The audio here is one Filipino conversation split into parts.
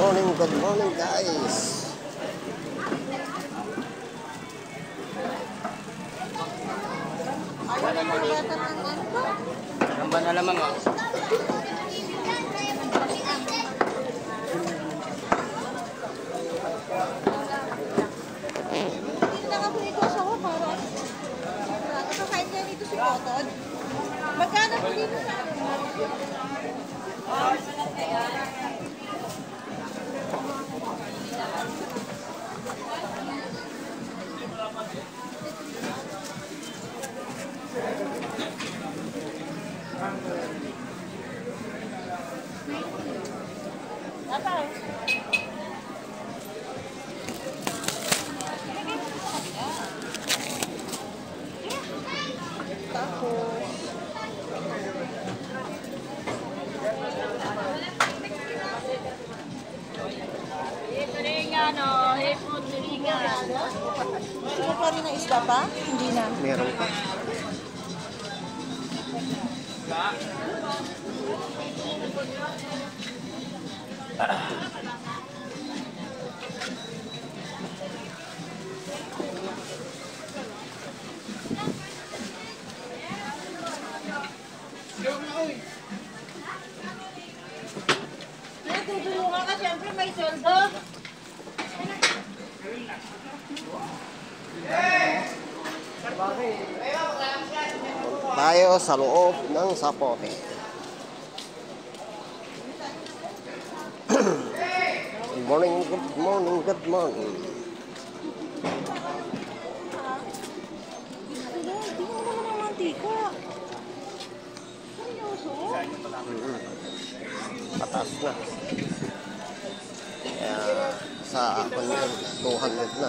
good morning guys. Gamba na lamang oh. Hindi na nga po ito asawa para nakakain niya dito si Cotton. Magkano po dito sa Sino pa rin ang isda pa? Hindi na. Meron pa. Tutulungan ka, siyempre may soldo. Tayo sa loob ng sapote. Good morning, good morning, good morning. Hindi mo naman ang mantika. Seryoso? Pataas na. Kaya sa akin yun, 200 na.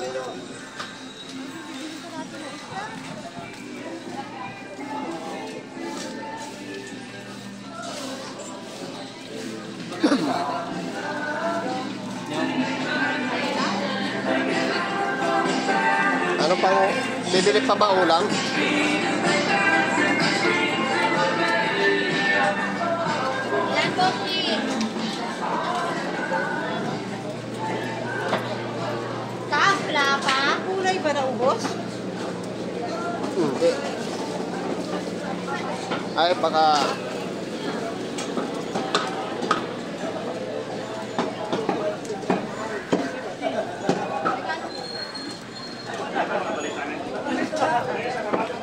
Ano pang bibili pa ba ulam? Kapla pa? Kulay ba naubos? Hindi. Ay, baka...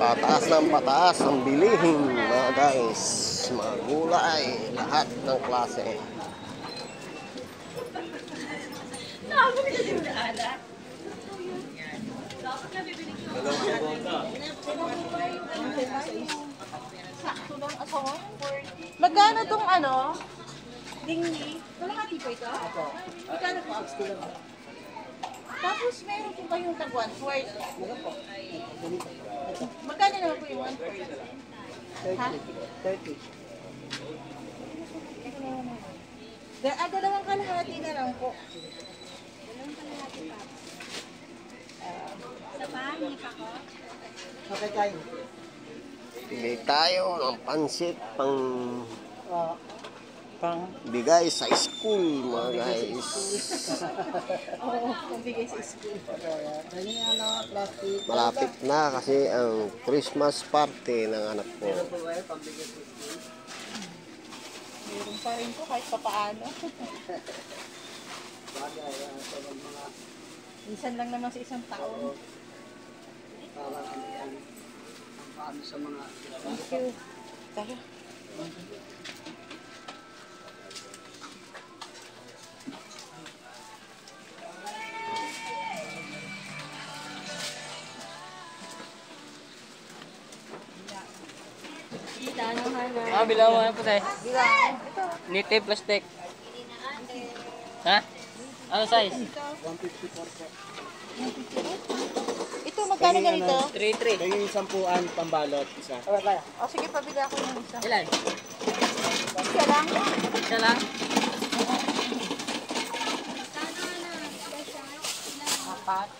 Pataas ng pataas ang bilihin mga guys. Mga gulay, lahat ng klase. Sakto lang asawa. Magkano tong ano? Dingli? Kalahati po ito? Magkano po? Tapos meron po kayong tag 1/4. Magkano naman po yung 1/4? Ha? 30. Dalawang kalahati na lang po. Okay tayo. Bili tayo ng pansit pang Pang bigay sa school mga guys. Oo, pambigay sa school. ganyan ano, plastic. Malapit na kasi ang Christmas party ng anak ko. Meron pa rin po kahit papaano. Bagay, sa mga Minsan lang naman sa isang taon. parang ang paano sa mga Thank you. Tara. Bilang mo ano po tayo? Bilang. Ito. Native plastic. Ha? Ano size? 154 Ito, magkano ganito? 3-3. Kaya yung 10 pambalot, isa. O sige, pabili ako ng isa. Ilan? Isa lang. Isa lang? Apat.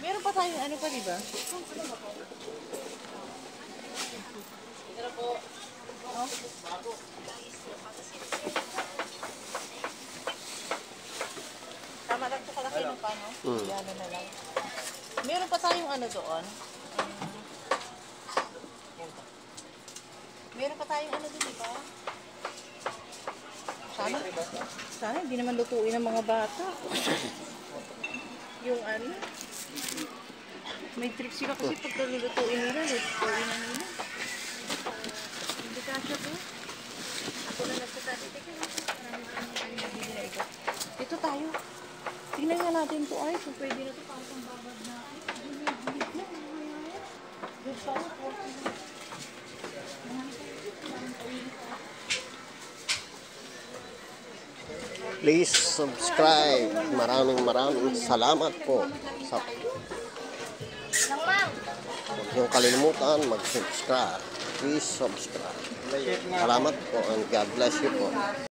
Meron pa tayong ano pa, di ba? tayong ano doon. Meron pa tayong ano doon, di ba? Sana hindi naman lutuin ng mga bata. Yung ano, may trick sila kasi pag lulutuin nila, lutuin na nila. Hindi kasya po. Ako na nagsasabi, teka lang. Marami nabili na ito. Ito tayo. Tingnan nga natin ito ay, kung pwede na ito para pang babad na. Bilit na, mamaya. Good pa, 40 na. Please subscribe. Maraming salamat po. Huwag niyong kalimutan mag-subscribe. Please subscribe. Salamat po and God bless you po.